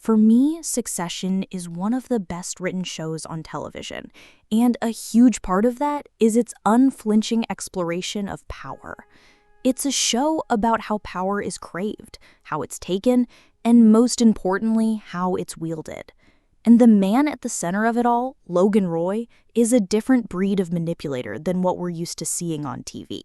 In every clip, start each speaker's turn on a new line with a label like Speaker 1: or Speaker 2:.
Speaker 1: For me, Succession is one of the best written shows on television, and a huge part of that is its unflinching exploration of power. It's a show about how power is craved, how it's taken, and most importantly, how it's wielded. And the man at the center of it all, Logan Roy, is a different breed of manipulator than what we're used to seeing on TV.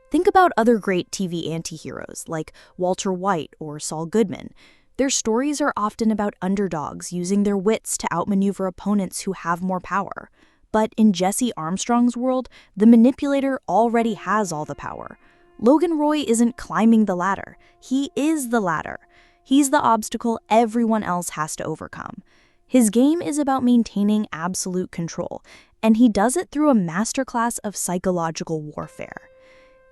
Speaker 1: Think about other great TV antiheroes like Walter White or Saul Goodman. Their stories are often about underdogs using their wits to outmaneuver opponents who have more power. But in Jesse Armstrong's world, the manipulator already has all the power. Logan Roy isn't climbing the ladder. He is the ladder. He's the obstacle everyone else has to overcome. His game is about maintaining absolute control, and he does it through a masterclass of psychological warfare.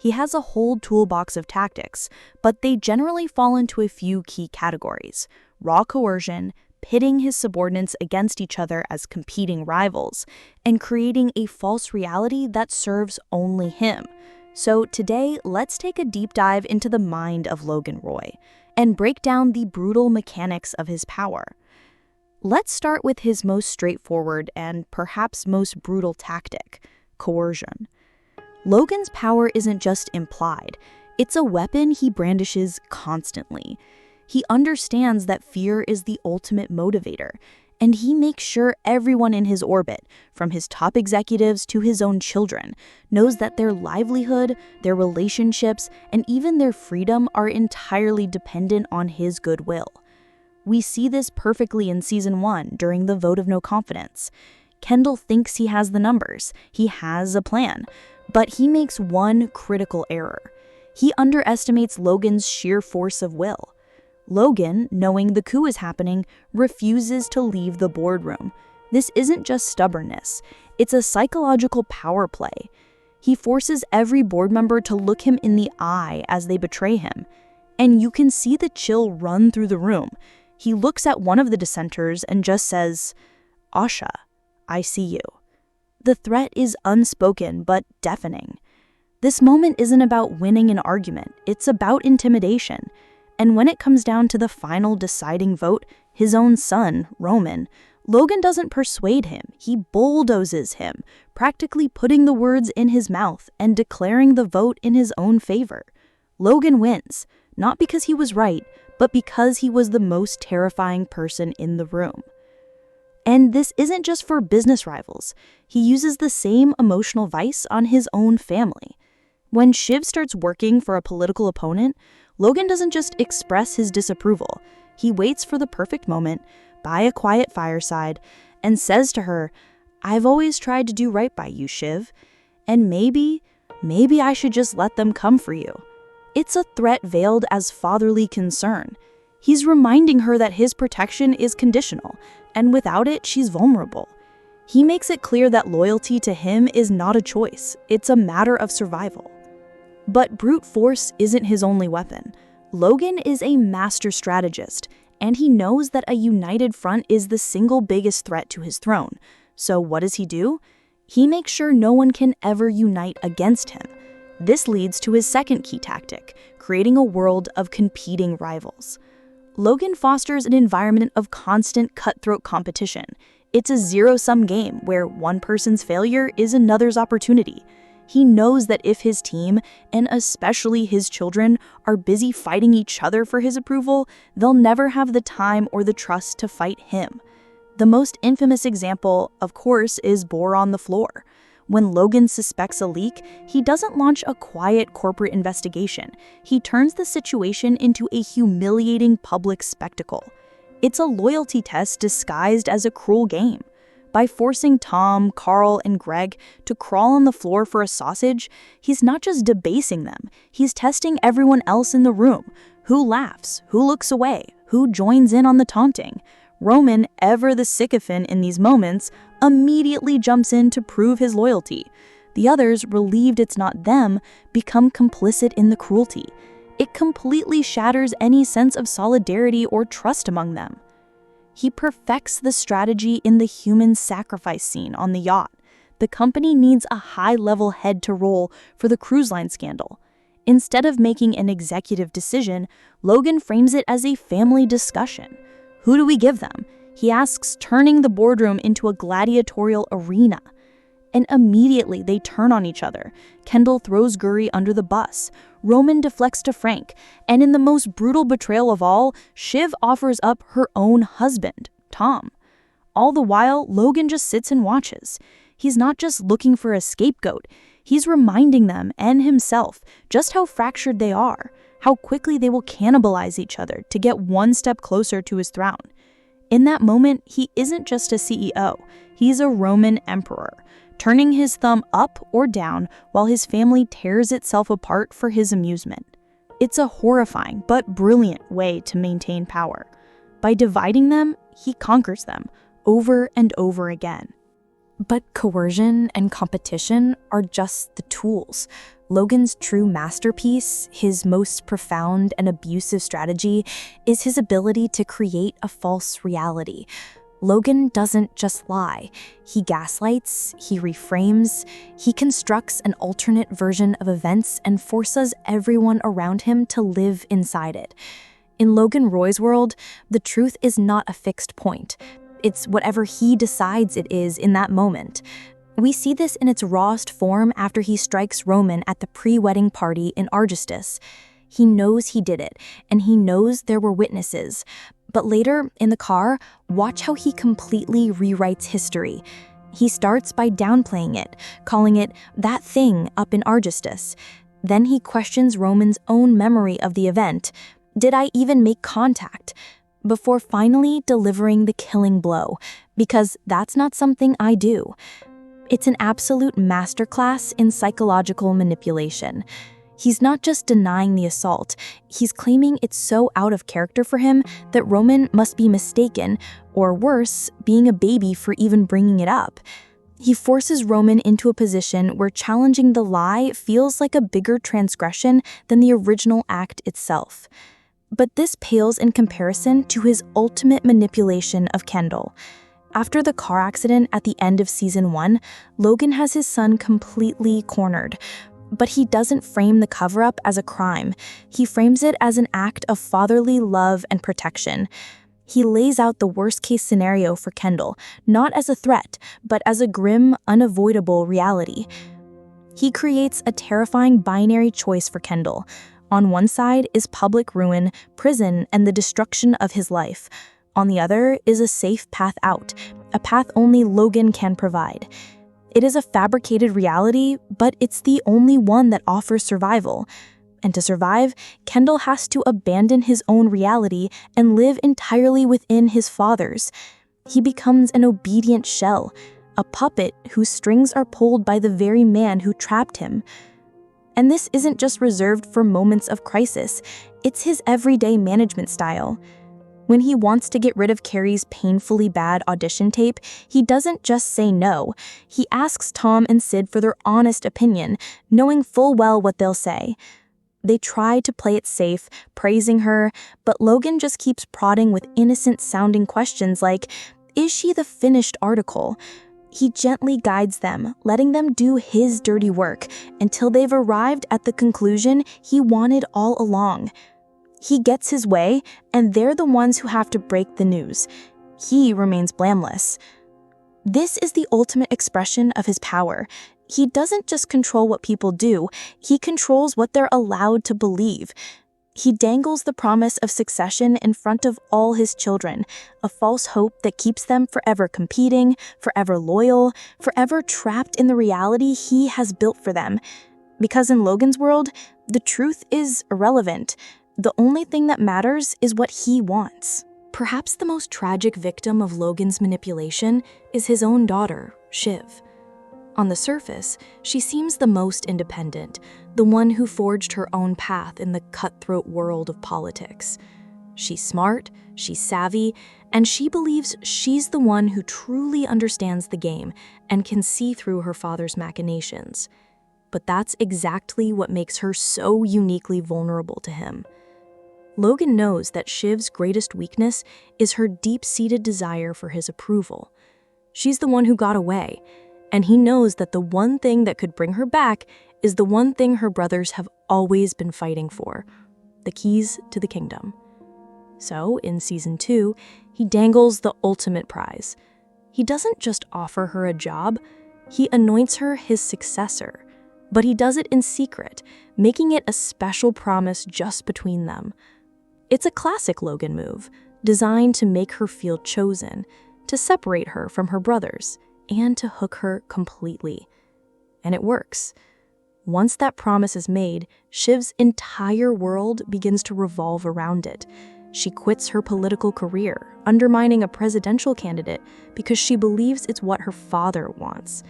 Speaker 1: He has a whole toolbox of tactics, but they generally fall into a few key categories: raw coercion, pitting his subordinates against each other as competing rivals, and creating a false reality that serves only him. So today, let's take a deep dive into the mind of Logan Roy and break down the brutal mechanics of his power. Let's start with his most straightforward and perhaps most brutal tactic: coercion. Logan's power isn't just implied, it's a weapon he brandishes constantly. He understands that fear is the ultimate motivator, and he makes sure everyone in his orbit, from his top executives to his own children, knows that their livelihood, their relationships, and even their freedom are entirely dependent on his goodwill. We see this perfectly in Season 1 during the vote of no confidence. Kendall thinks he has the numbers, he has a plan, but he makes one critical error. He underestimates Logan's sheer force of will. Logan, knowing the coup is happening, refuses to leave the boardroom. This isn't just stubbornness, it's a psychological power play. He forces every board member to look him in the eye as they betray him. And you can see the chill run through the room. He looks at one of the dissenters and just says, "Asha, I see you." The threat is unspoken but deafening. This moment isn't about winning an argument, it's about intimidation. And when it comes down to the final deciding vote, his own son, Roman, Logan doesn't persuade him, he bulldozes him, practically putting the words in his mouth and declaring the vote in his own favor. Logan wins, not because he was right, but because he was the most terrifying person in the room. And this isn't just for business rivals. He uses the same emotional vice on his own family. When Shiv starts working for a political opponent, Logan doesn't just express his disapproval. He waits for the perfect moment, by a quiet fireside, and says to her, "I've always tried to do right by you, Shiv, and maybe I should just let them come for you." It's a threat veiled as fatherly concern. He's reminding her that his protection is conditional, and without it, she's vulnerable. He makes it clear that loyalty to him is not a choice, it's a matter of survival. But brute force isn't his only weapon. Logan is a master strategist, and he knows that a united front is the single biggest threat to his throne. So what does he do? He makes sure no one can ever unite against him. This leads to his second key tactic, creating a world of competing rivals. Logan fosters an environment of constant cutthroat competition. It's a zero-sum game where one person's failure is another's opportunity. He knows that if his team, and especially his children, are busy fighting each other for his approval, they'll never have the time or the trust to fight him. The most infamous example, of course, is Boar on the floor. When Logan suspects a leak, he doesn't launch a quiet corporate investigation. He turns the situation into a humiliating public spectacle. It's a loyalty test disguised as a cruel game. By forcing Tom, Carl, and Greg to crawl on the floor for a sausage, he's not just debasing them, he's testing everyone else in the room. Who laughs? Who looks away? Who joins in on the taunting? Roman, ever the sycophant in these moments, immediately jumps in to prove his loyalty. The others, relieved it's not them, become complicit in the cruelty. It completely shatters any sense of solidarity or trust among them. He perfects the strategy in the human sacrifice scene on the yacht. The company needs a high-level head to roll for the cruise line scandal. Instead of making an executive decision, Logan frames it as a family discussion. Who do we give them? He asks, turning the boardroom into a gladiatorial arena. And immediately they turn on each other. Kendall throws Guri under the bus. Roman deflects to Frank. And in the most brutal betrayal of all, Shiv offers up her own husband, Tom. All the while, Logan just sits and watches. He's not just looking for a scapegoat. He's reminding them and himself just how fractured they are, how quickly they will cannibalize each other to get one step closer to his throne. In that moment, he isn't just a CEO. He's a Roman emperor, turning his thumb up or down while his family tears itself apart for his amusement. It's a horrifying but brilliant way to maintain power. By dividing them, he conquers them over and over again. But coercion and competition are just the tools. Logan's true masterpiece, his most profound and abusive strategy, is his ability to create a false reality. Logan doesn't just lie. He gaslights, he reframes, he constructs an alternate version of events and forces everyone around him to live inside it. In Logan Roy's world, the truth is not a fixed point. It's whatever he decides it is in that moment. We see this in its rawest form after he strikes Roman at the pre-wedding party in Argistus. He knows he did it, and he knows there were witnesses. But later, in the car, watch how he completely rewrites history. He starts by downplaying it, calling it that thing up in Argistus. Then he questions Roman's own memory of the event. Did I even make contact? Before finally delivering the killing blow, because that's not something I do. It's an absolute masterclass in psychological manipulation. He's not just denying the assault, he's claiming it's so out of character for him that Roman must be mistaken, or worse, being a baby for even bringing it up. He forces Roman into a position where challenging the lie feels like a bigger transgression than the original act itself. But this pales in comparison to his ultimate manipulation of Kendall. After the car accident at the end of season 1, Logan has his son completely cornered. But he doesn't frame the cover-up as a crime. He frames it as an act of fatherly love and protection. He lays out the worst-case scenario for Kendall, not as a threat, but as a grim, unavoidable reality. He creates a terrifying binary choice for Kendall. On one side is public ruin, prison, and the destruction of his life. On the other is a safe path out, a path only Logan can provide. It is a fabricated reality, but it's the only one that offers survival. And to survive, Kendall has to abandon his own reality and live entirely within his father's. He becomes an obedient shell, a puppet whose strings are pulled by the very man who trapped him. And this isn't just reserved for moments of crisis, it's his everyday management style. When he wants to get rid of Carrie's painfully bad audition tape, he doesn't just say no. He asks Tom and Sid for their honest opinion, knowing full well what they'll say. They try to play it safe, praising her, but Logan just keeps prodding with innocent-sounding questions like, is she the finished article? He gently guides them, letting them do his dirty work until they've arrived at the conclusion he wanted all along. He gets his way, and they're the ones who have to break the news. He remains blameless. This is the ultimate expression of his power. He doesn't just control what people do, he controls what they're allowed to believe. He dangles the promise of succession in front of all his children, a false hope that keeps them forever competing, forever loyal, forever trapped in the reality he has built for them. Because in Logan's world, the truth is irrelevant. The only thing that matters is what he wants. Perhaps the most tragic victim of Logan's manipulation is his own daughter, Shiv. On the surface, she seems the most independent, the one who forged her own path in the cutthroat world of politics. She's smart, she's savvy, and she believes she's the one who truly understands the game and can see through her father's machinations. But that's exactly what makes her so uniquely vulnerable to him. Logan knows that Shiv's greatest weakness is her deep-seated desire for his approval. She's the one who got away, and he knows that the one thing that could bring her back is the one thing her brothers have always been fighting for: the keys to the kingdom. So, in season 2, he dangles the ultimate prize. He doesn't just offer her a job, he anoints her his successor. But he does it in secret, making it a special promise just between them. It's a classic Logan move, designed to make her feel chosen, to separate her from her brothers, and to hook her completely. And it works. Once that promise is made, Shiv's entire world begins to revolve around it. She quits her political career, undermining a presidential candidate because she believes it's what her father wants.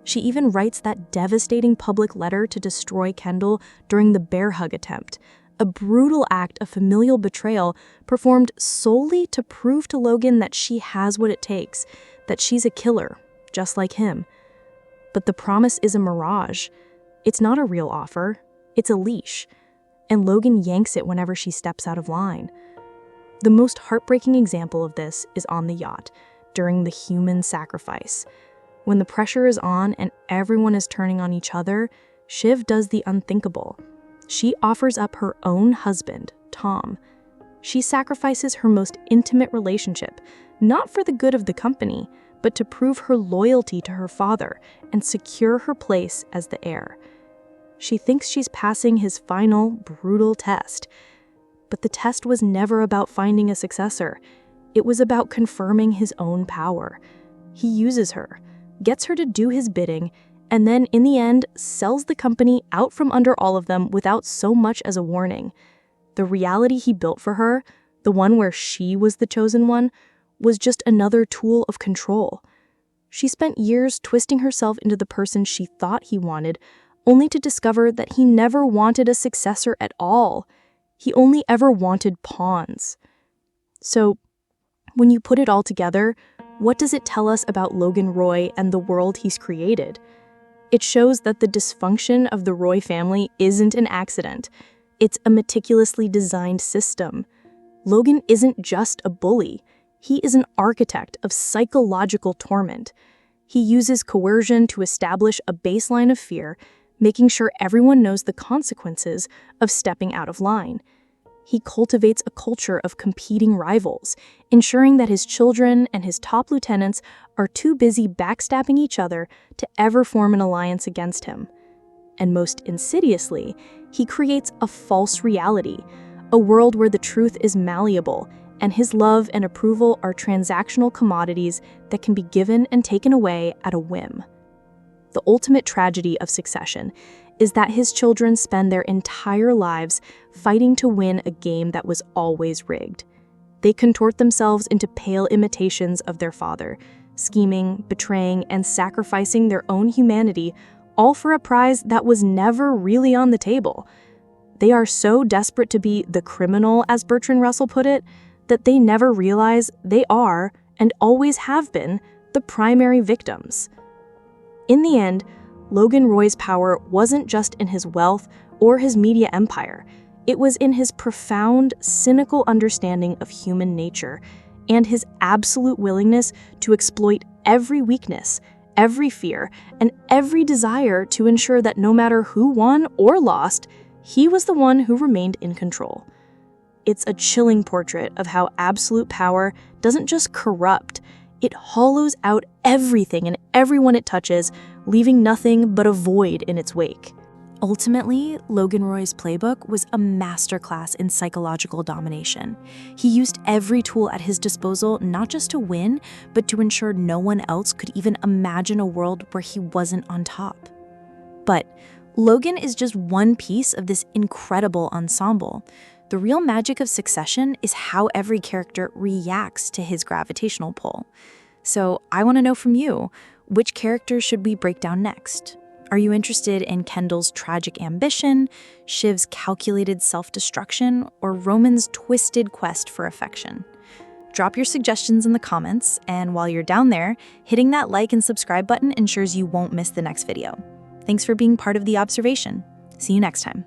Speaker 1: She even writes that devastating public letter to destroy Kendall during the bear hug attempt, a brutal act of familial betrayal performed solely to prove to Logan that she has what it takes, that she's a killer, just like him. But the promise is a mirage. It's not a real offer, it's a leash, and Logan yanks it whenever she steps out of line. The most heartbreaking example of this is on the yacht, during the human sacrifice. When the pressure is on and everyone is turning on each other, Shiv does the unthinkable. She offers up her own husband, Tom. She sacrifices her most intimate relationship, not for the good of the company, but to prove her loyalty to her father and secure her place as the heir. She thinks she's passing his final, brutal test. But the test was never about finding a successor. It was about confirming his own power. He uses her, gets her to do his bidding, and then, in the end, sells the company out from under all of them without so much as a warning. The reality he built for her, the one where she was the chosen one, was just another tool of control. She spent years twisting herself into the person she thought he wanted, only to discover that he never wanted a successor at all. He only ever wanted pawns. So, when you put it all together, what does it tell us about Logan Roy and the world he's created? It shows that the dysfunction of the Roy family isn't an accident. It's a meticulously designed system. Logan isn't just a bully. He is an architect of psychological torment. He uses coercion to establish a baseline of fear, making sure everyone knows the consequences of stepping out of line. He cultivates a culture of competing rivals, ensuring that his children and his top lieutenants are too busy backstabbing each other to ever form an alliance against him. And most insidiously, he creates a false reality, a world where the truth is malleable, and his love and approval are transactional commodities that can be given and taken away at a whim. The ultimate tragedy of Succession is that his children spend their entire lives fighting to win a game that was always rigged. They contort themselves into pale imitations of their father, scheming, betraying, and sacrificing their own humanity, all for a prize that was never really on the table. They are so desperate to be the criminal, as Bertrand Russell put it, that they never realize they are, and always have been, the primary victims. In the end, Logan Roy's power wasn't just in his wealth or his media empire. It was in his profound, cynical understanding of human nature and his absolute willingness to exploit every weakness, every fear, and every desire to ensure that no matter who won or lost, he was the one who remained in control. It's a chilling portrait of how absolute power doesn't just corrupt, it hollows out everything and everyone it touches, leaving nothing but a void in its wake. Ultimately, Logan Roy's playbook was a masterclass in psychological domination. He used every tool at his disposal not just to win, but to ensure no one else could even imagine a world where he wasn't on top. But Logan is just one piece of this incredible ensemble. The real magic of Succession is how every character reacts to his gravitational pull. So I want to know from you, which characters should we break down next? Are you interested in Kendall's tragic ambition, Shiv's calculated self-destruction, or Roman's twisted quest for affection? Drop your suggestions in the comments, and while you're down there, hitting that like and subscribe button ensures you won't miss the next video. Thanks for being part of the observation. See you next time.